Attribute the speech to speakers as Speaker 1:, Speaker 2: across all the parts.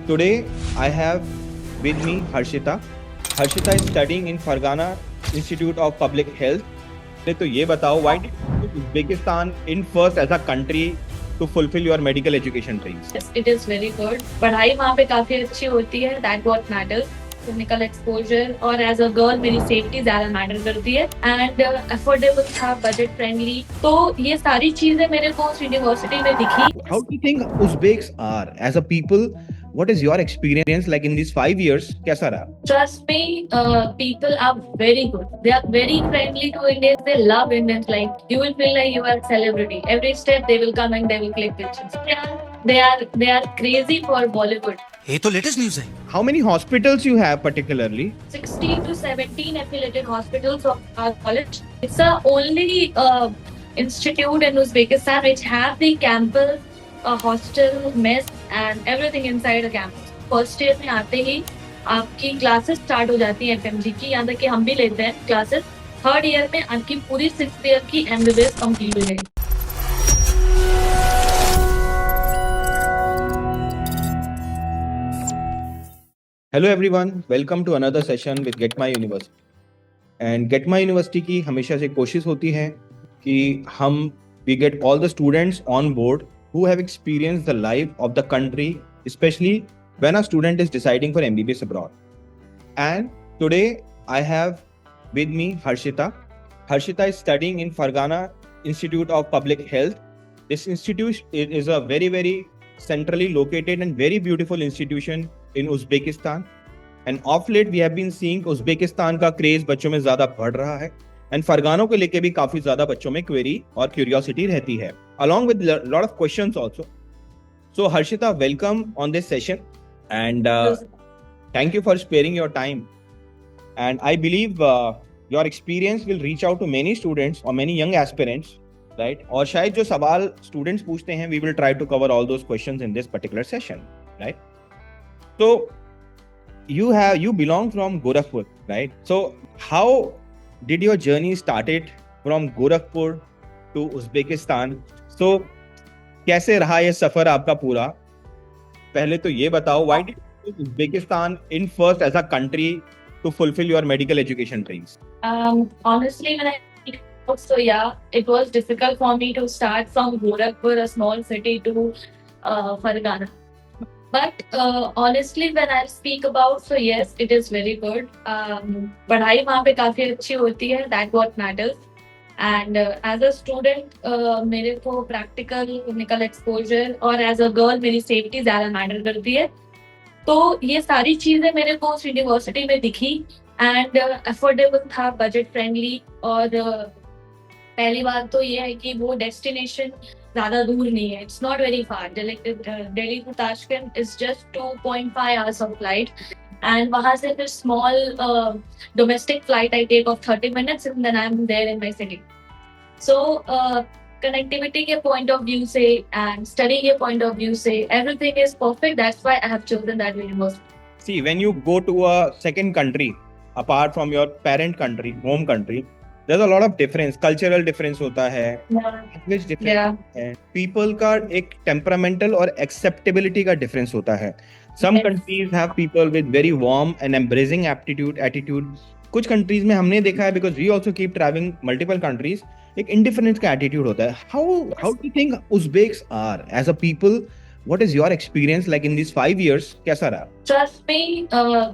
Speaker 1: Today I have with me Harshita. Harshita is studying in Fargana Institute of Public Health. तो ये बताओ, why did you choose Uzbekistan in first as a country to fulfill your medical education dreams?
Speaker 2: Yes, it is very good. पढ़ाई वहाँ पे काफी अच्छी होती है. That what matters. Clinical exposure और as a girl मेरी safety ज़्यादा matter करती है and affordable था, budget friendly. तो ये सारी चीजें मेरे को उस university में दिखी.
Speaker 1: How do you think Uzbeks are as a people? What is your experience like in these 5 years? कैसा रहा?
Speaker 2: Trust me, people are very good. They are very friendly to Indians. They love Indians. Like you will feel like you are a celebrity. Every step they will come and they will click pictures. They are crazy for Bollywood.
Speaker 3: ये तो latest news है.
Speaker 1: How many hospitals you have particularly?
Speaker 2: 16 to 17 affiliated hospitals of our college. It's the only institute in Uzbekistan which have the campus, hostel, mess and everything inside a campus. First year में आते ही आपकी classes start हो जाती हैं FMG की, यहाँ तक कि हम भी लेते हैं क्लासेस. थर्ड ईयर में आपकी पूरी 6th ईयर की MBBS कंप्लीट हो जाएगी.
Speaker 1: Hello everyone, welcome to another session with Get My University. And Get My University की हमेशा से कोशिश होती है कि हम we get all the students on board who have experienced the life of the country, especially when a student is deciding for MBBS abroad. And today I have with me Harshita. Harshita is studying in Fargana Institute of Public Health. This institute is a very centrally located and very beautiful institution in Uzbekistan. And of late we have been seeing Uzbekistan का craze बच्चों में ज्यादा बढ़ रहा है and फरगानों को लेके भी काफी ज्यादा बच्चों में क्वेरी और क्यूरियोसिटी रहती है along with lot of questions also. So Harshita, welcome on this session and thank you for sparing your time. And I believe your experience will reach out to many students or many young aspirants, right? और शायद जो सवाल students पूछते हैं, we will try to cover all those questions in this particular session, right? So you belong from Gorakhpur, right? So how did your journey started from Gorakhpur to Uzbekistan? So कैसे रहा ये सफर आपका पूरा? पहले तो ये बताओ, why did you choose Uzbekistan in first as a country to fulfill your medical education dreams?
Speaker 2: Honestly, when it was difficult for me to start from Gorakhpur, a small city, to Fargana. But honestly, when I speak about, so yes, it is very good. पढ़ाई वहाँ पे काफी अच्छी होती है. That what matters. And as a student, मेरे को practical, clinical exposure और as a girl मेरी safety ज़्यादा matter करती है. तो ये सारी चीजें मेरे को उस यूनिवर्सिटी में दिखी and affordable था, budget friendly. और पहली बात तो ये है कि वो डेस्टिनेशन ज्यादा दूर नहीं है. It's not very far. Delhi to Tashkent is just 2.5 hours of flight. And वहां से फिर small domestic flight I take off 30 minutes and then I am there in my city. So connectivity के पॉइंट ऑफ व्यू से and study के point of view से everything is perfect. That's why I have chosen that university.
Speaker 1: See, when you go to a second country apart from your parent country, home country, there's a lot of difference. Cultural difference होता है, language difference है, people का एक temperamental और acceptability का difference होता है. Some countries have people with very warm and embracing attitude. कुछ countries में हमने देखा है, because we also keep traveling multiple countries, एक indifference का attitude होता है. How do you think Uzbeks are as a people? What is your experience like in these 5 years? कैसा रहा?
Speaker 2: Trust me,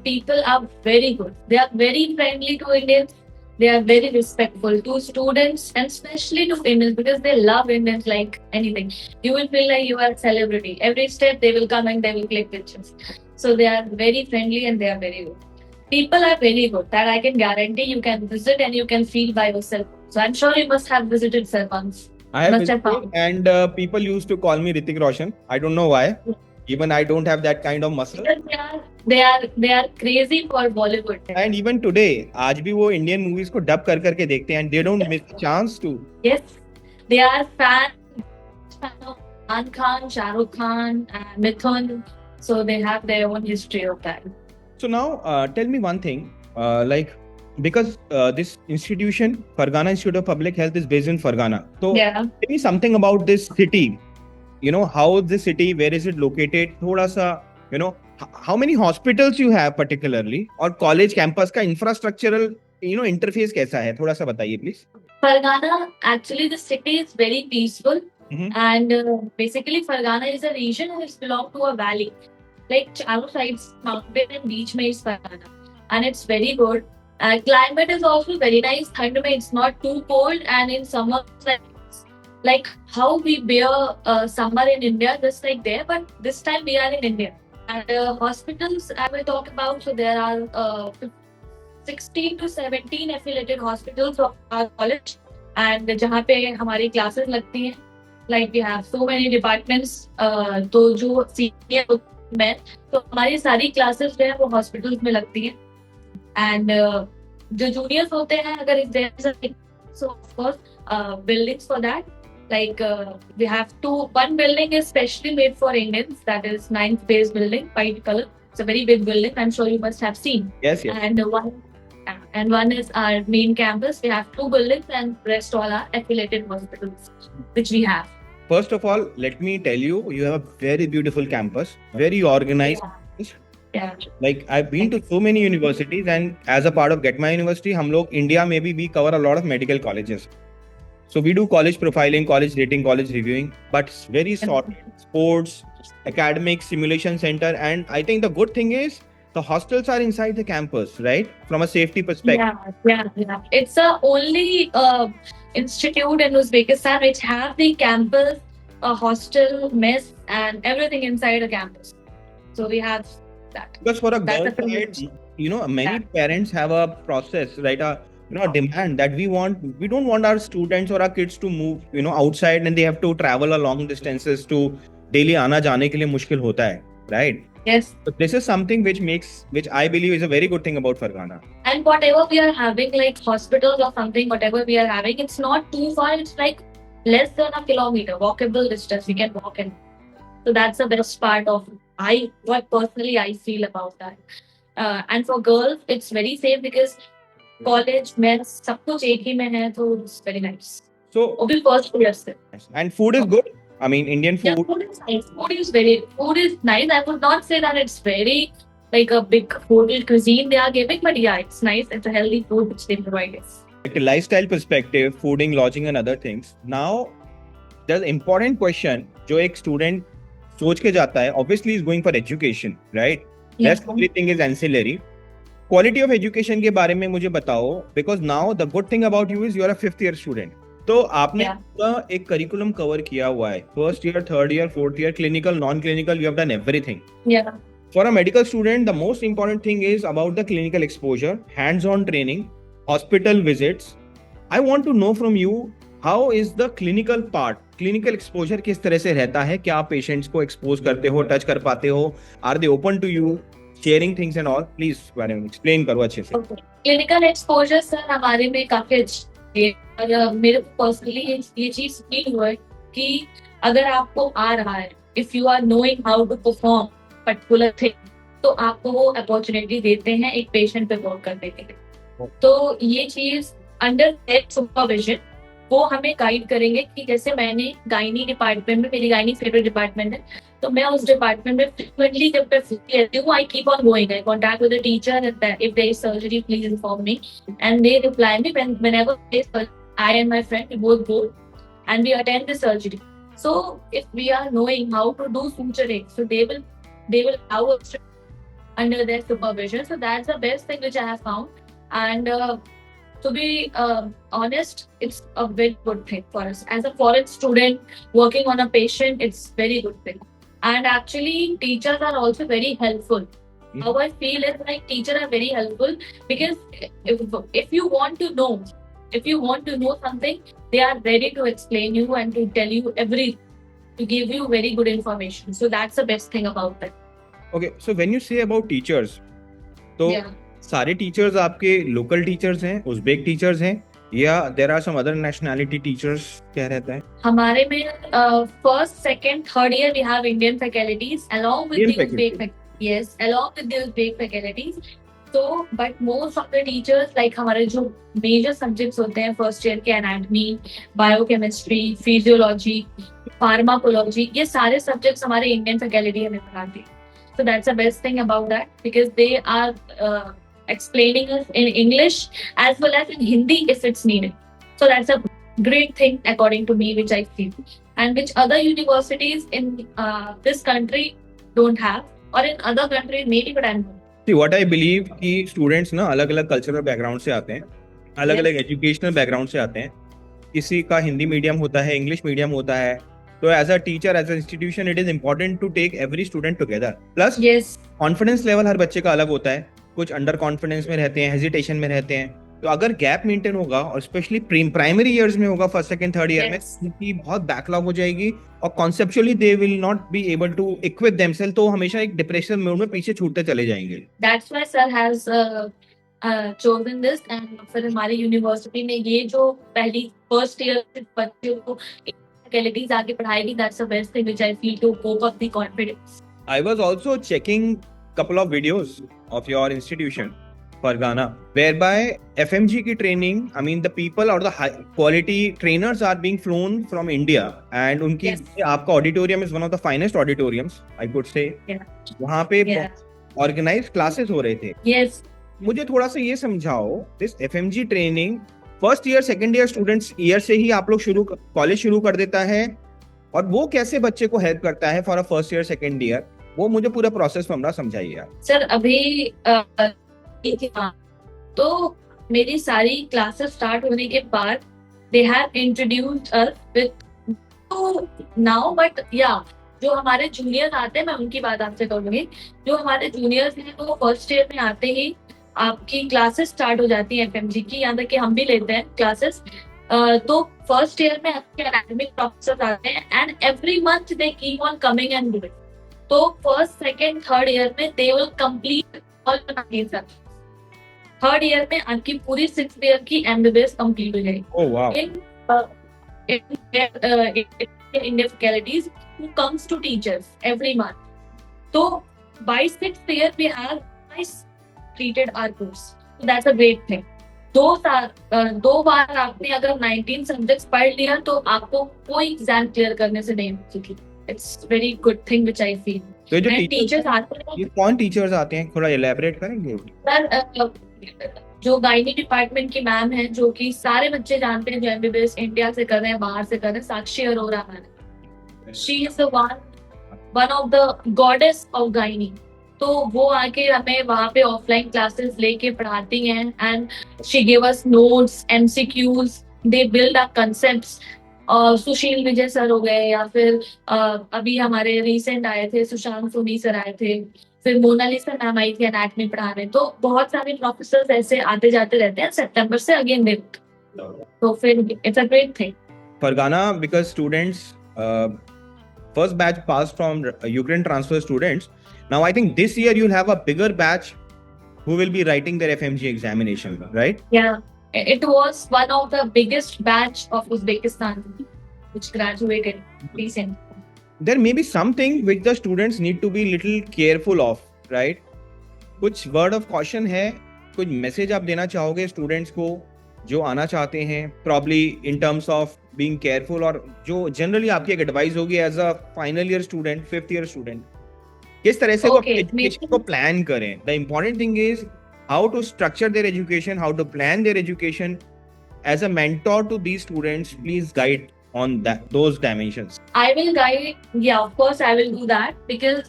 Speaker 2: people are very good. They are very friendly to Indians. They are very respectful to students and especially to Indians because they love Indians like anything. You will feel like you are a celebrity. Every step they will come and they will click pictures. So they are very friendly and they are very good. People are very good. That I can guarantee. You can visit and you can feel by yourself. So I'm sure you must have visited sir once.
Speaker 1: I have visited and people used to call me Hrithik Roshan. I don't know why. Even I don't have that kind of muscle.
Speaker 2: They are crazy for Bollywood.
Speaker 1: And even today, आज भी वो Indian movies को dub कर करके देखते हैं and they don't miss a chance to.
Speaker 2: Yes, they are fans of Salman Khan, Shah Rukh Khan, and Mithun. So they have their own history of that.
Speaker 1: So now, tell me one thing. Because this institution, Fargana Institute of Public Health, is based in Fargana. So tell me something about this city. How is this city? Where is it located? थोड़ा सा, how many hospitals you have particularly, और college campus का infrastructural interface कैसा है, थोड़ा सा बताइए please.
Speaker 2: Fargana, actually, the city is very peaceful,
Speaker 1: Mhm.
Speaker 2: and basically, Fargana is a region which belongs to a valley. Like Charo sides, mountain and beach में is Fargana, and it's very good. Climate is also very nice. ठंड में it's not too cold, and in summer it's like how we bear summer in India, just like there. But this time we are in India, and hospitals I will talk about. So there are 16 to 17 affiliated hospitals of our college, and जहाँ पे हमारी classes लगती हैं. Like we have so many departments. तो जो senior में तो हमारी सारी classes जो है वो hospitals में लगती हैं. And जो juniors होते हैं, अगर if there is a so of course buildings for that. Like we have one building is specially made for Indians, that is 9th base building, white color. It's a very big building. I'm sure you must have seen.
Speaker 1: Yes, yes.
Speaker 2: And one is our main campus. We have 2 buildings, and rest all are affiliated hospitals, which we have.
Speaker 1: First of all, let me tell you, you have a very beautiful campus, very organized.
Speaker 2: Yeah.
Speaker 1: Like I've been to so many universities, and as a part of Get My University, हम लोग India में भी we cover a lot of medical colleges. So we do college profiling, college rating, college reviewing, but it's very short. Sports, academic, simulation center, and I think the good thing is the hostels are inside the campus, right? From a safety perspective.
Speaker 2: Yeah. It's the only institute in Uzbekistan which have the campus, a hostel, mess, and everything inside a campus. So we have that.
Speaker 1: Because for a
Speaker 2: That's
Speaker 1: girl
Speaker 2: a privilege.
Speaker 1: child, many parents have a process, right? A demand that we don't want our students or our kids to move, outside, and they have to travel a long distances to daily आना जाने के लिए मुश्किल होता है, right?
Speaker 2: Yes.
Speaker 1: So this is something which I believe is a very good thing about Fargana.
Speaker 2: And whatever we are having, like hospitals or something, whatever we are having, it's not too far. It's like less than a kilometer, walkable distance. We can walk in. So that's the best part of what personally I feel about that. And for girls, it's very safe because college, mess, सब कुछ एक ही में है, तो it's very nice.
Speaker 1: So
Speaker 2: Obviously, first year से.
Speaker 1: And food is good. I mean, Indian food.
Speaker 2: Yeah, food is nice. Food is nice. I would not say that it's very like a big hotel cuisine they are giving, but yeah, it's nice. It's a healthy food which they provide us.
Speaker 1: Like a lifestyle perspective, fooding, lodging, and other things. Now, there's an important question जो एक student सोच के जाता है. Obviously, is going for education, right?
Speaker 2: Yeah.
Speaker 1: Rest everything is ancillary. Quality of education के बारे में मुझे बताओ, because now the good thing about you is you are a 5th year student. तो आपने एक करिकुलम कवर किया हुआ है. First year, 3rd year, 4th year, clinical, non-clinical, you have done everything.
Speaker 2: Yeah.
Speaker 1: For a medical student, the most important thing is about the clinical exposure, hands-on training, hospital visits. I want to know from you, how is the clinical part? Clinical exposure किस तरह से रहता है? क्या आप patients को expose करते हो, touch कर पाते हो? Are they open to you, sharing things and all? Please, बारे में explain करो अच्छे से.
Speaker 2: Clinical exposure सर हमारे में काफी अच्छी है. और मेरे पर्सनली ये चीज फील हुआ है कि अगर आपको आ रहा है, if you are knowing how to perform particular thing, तो आपको वो अपॉर्चुनिटी देते हैं एक पेशेंट पे वर्क करने के लिए. तो ये चीज अंडर सुपरविजन वो हमें गाइड करेंगे कि जैसे मैंने गायनी डिपार्टमेंट में, मेरी गायनी फेवरेट डिपार्टमेंट है, तो मैं उस डिपार्टमेंट में फ्रीक्वेंटली जब मैं फ्री रहती हूँ, I keep on going, I contact with the teacher, if there is surgery please inform me, and they reply me whenever I and my friend we both go and we attend the surgery. So if we are knowing how to do suturing, so they will allow us under their supervision. So that's the best thing which I have found. And to be honest, it's a very good thing for us as a foreign student working on a patient. It's very good thing. And actually, teachers are also very helpful. How I feel is like teachers are very helpful because if you want to know. If you want to know something, they are ready to explain you and to tell you everything, to give you very good information. So that's the best thing about that.
Speaker 1: Okay, so when you say about teachers, तो सारे teachers आपके local teachers हैं, Uzbek teachers हैं, या there are some other nationality teachers? क्या रहता है?
Speaker 2: हमारे में first, second, third year we have Indian faculties along with the Uzbek yes, along with the Uzbek faculties. So, but most of the teachers, like हमारे जो major subjects होते हैं first year के anatomy, biochemistry, physiology, pharmacology, ये सारे subjects हमारे Indian faculty हमें पढ़ाती है. So that's the best thing about that, because they are explaining us in English as well as in Hindi if it's needed. So that's a great thing according to me, which I feel, and which other universities in this country don't have, or in other countries maybe, but I'm not.
Speaker 1: See, what I believe कि students ना अलग अलग cultural background से आते हैं, अलग अलग educational background से आते हैं. किसी का हिंदी मीडियम होता है, इंग्लिश मीडियम होता है. तो as a teacher, as a institution, it is important to take every student together. Plus
Speaker 2: Yes.
Speaker 1: Confidence level हर बच्चे का अलग होता है. कुछ अंडर कॉन्फिडेंस में रहते हैं, हेजिटेशन में रहते हैं. तो अगर गैप मेंटेन होगा, और स्पेशली प्राइमरी ईयर्स में होगा, फर्स्ट सेकंड थर्ड ईयर में,
Speaker 2: Yes.
Speaker 1: उनकी बहुत बैकलॉग हो जाएगी और conceptually they will not be able to equip themselves. तो हमेशा एक डिप्रेशन मोड में पीछे छूटते चले जाएंगे.
Speaker 2: That's why sir has chosen this, and फिर हमारी यूनिवर्सिटी ने ये जो पहली फर्स्ट ईयर बच्चों को फैकल्टीज आगे पढ़ाएगी, that's the best thing which I feel to cope up the confidence.
Speaker 1: I was also checking couple of videos of your institution, Fargana, whereby FMG की training, I mean the people or the high quality trainers are being flown from India, and उनकी
Speaker 2: Yes.
Speaker 1: आपका auditorium is one of the finest auditoriums, I could say.
Speaker 2: Yeah.
Speaker 1: वहाँ पे
Speaker 2: Yeah.
Speaker 1: organized classes हो रहे थे.
Speaker 2: Yes.
Speaker 1: मुझे थोड़ा सा ये समझाओ, this FMG training first year second year students year से ही आप लोग कॉलेज शुरू कर देता है, और वो कैसे बच्चे को हेल्प करता है for a first year second year, वो मुझे पूरा प्रोसेस हमरा समझाइए यार.
Speaker 2: सर अभी तो मेरी सारी क्लासेस स्टार्ट होने के बाद they have introduced us with now, but या जो हमारे जूनियर्स आते हैं, मैं उनकी बात आपसे करूंगी. जो हमारे जूनियर्स हैं वो फर्स्ट ईयर में आते ही आपकी क्लासेस स्टार्ट हो जाती है एफएमजी की, यहाँ तक कि हम भी लेते हैं क्लासेस. तो फर्स्ट ईयर में आपके एकेडमिक प्रोफेसर आते हैं, and every month they keep on coming and doing. तो फर्स्ट सेकंड थर्ड ईयर में they will complete all third year में आपकी पूरी 6 ईयर की एमबीबीएस कंप्लीट हो जाएगी.
Speaker 1: Oh wow.
Speaker 2: in difficulties who comes to teachers every month. So by 6th year we have twice treated our course. So that's a great thing. दो बार आपने अगर 19 subjects पढ़ लिया तो आपको कोई एग्जाम क्लियर करने से नहीं होगी. It's very good thing which I feel.
Speaker 1: तो जो
Speaker 2: टीचर्स आते हैं,
Speaker 1: ये कौन टीचर्स आते हैं, थोड़ा एलैबोरेट करेंगे?
Speaker 2: सर जो गायनी डिपार्टमेंट की मैम है, जो कि सारे बच्चे जानते हैं जो एमबीबीएस इंडिया से कर रहे हैं, बाहर से कर रहे हैं, Sakshi Arora ma'am. She is the one of the goddess of gynae. तो वो आके हमें वहाँ पे ऑफलाइन क्लासेस लेके पढ़ाती हैं, and she give us notes, MCQs, they build up concepts. Sushil Vijay sir हो गए, या फिर अभी हमारे रिसेंट आए थे सुशांत सोनी सर आए थे, फिर मोनालिसा मैम आई थी एनाटॉमी पढ़ाने. तो बहुत सारे प्रोफेसर्स ऐसे आते जाते रहते हैं. सितंबर से अगेन दे, तो फिर it's a great thing.
Speaker 1: Fargana, because students first batch passed from Ukraine transfer students. Now I think this year you'll have a bigger batch who will be writing their FMG examination, right?
Speaker 2: Yeah, it was one of the biggest batch of Uzbekistan which graduated recently.
Speaker 1: There may be something which the students need to be little careful of, right? कुछ word of caution है, कुछ message आप देना चाहोगे students को जो आना चाहते हैं, probably in terms of being careful, और जो generally आपकी एक advice होगी as a final year student, 5th year student, किस तरह से वो एजुकेशन को प्लान करें. The important thing is how to structure their education, how to plan their education. As a mentor to these students, please guide on those dimensions.
Speaker 2: I will guide, yeah, of course I will do that, because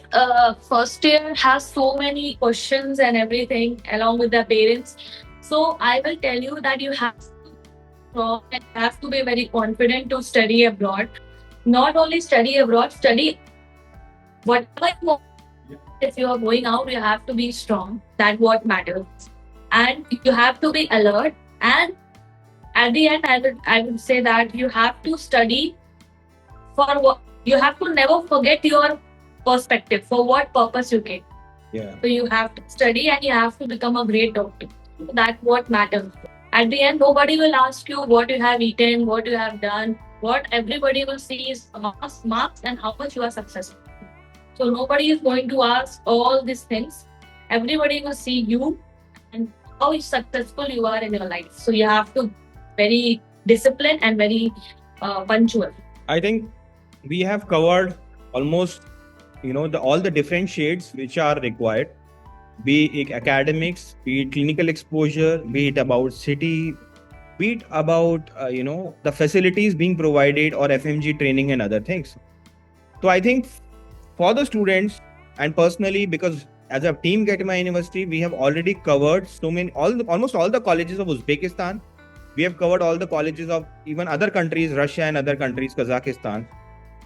Speaker 2: first year has so many questions and everything along with the parents. So I will tell you that you have to be very confident to study abroad. Not only study abroad, study whatever you want. If you are going out, you have to be strong. That's what matters. And you have to be alert. And at the end, I would say that you have to study for what you have to never forget your perspective, for what purpose you came.
Speaker 1: Yeah.
Speaker 2: So you have to study and you have to become a great doctor. That's what matters. At the end, nobody will ask you what you have eaten, what you have done. What everybody will see is marks and how much you are successful. So nobody is going to ask all these things. Everybody will see you and how successful you are in your life. So you have to very disciplined and very punctual.
Speaker 1: I think we have covered almost all the different shades which are required, be it academics, be it clinical exposure, be it about city, be it about the facilities being provided or FMG training and other things. So I think for the students and personally, because as a team Get My University, we have already covered almost all the colleges of Uzbekistan. We have covered all the colleges of even other countries, Russia and other countries, Kazakhstan.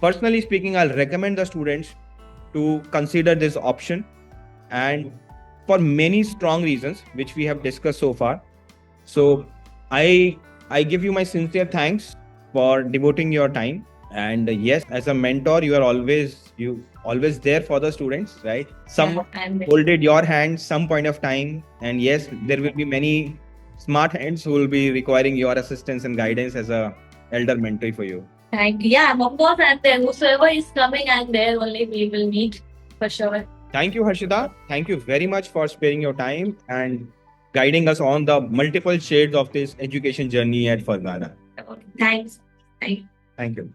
Speaker 1: Personally speaking, I'll recommend the students to consider this option, and for many strong reasons which we have discussed so far. So I give you my sincere thanks for devoting your time. And yes, as a mentor, you always there for the students, right? Someone holded your hand some point of time, and yes, there will be many smart hands who will be requiring your assistance and guidance as a elder mentor for you.
Speaker 2: Thank you. Yeah, of course, and then whosoever is coming, and there only we will meet for sure.
Speaker 1: Thank you, Harshita. Thank you very much for sparing your time and guiding us on the multiple shades of this education journey at Fargana.
Speaker 2: Thanks.
Speaker 1: Thank you.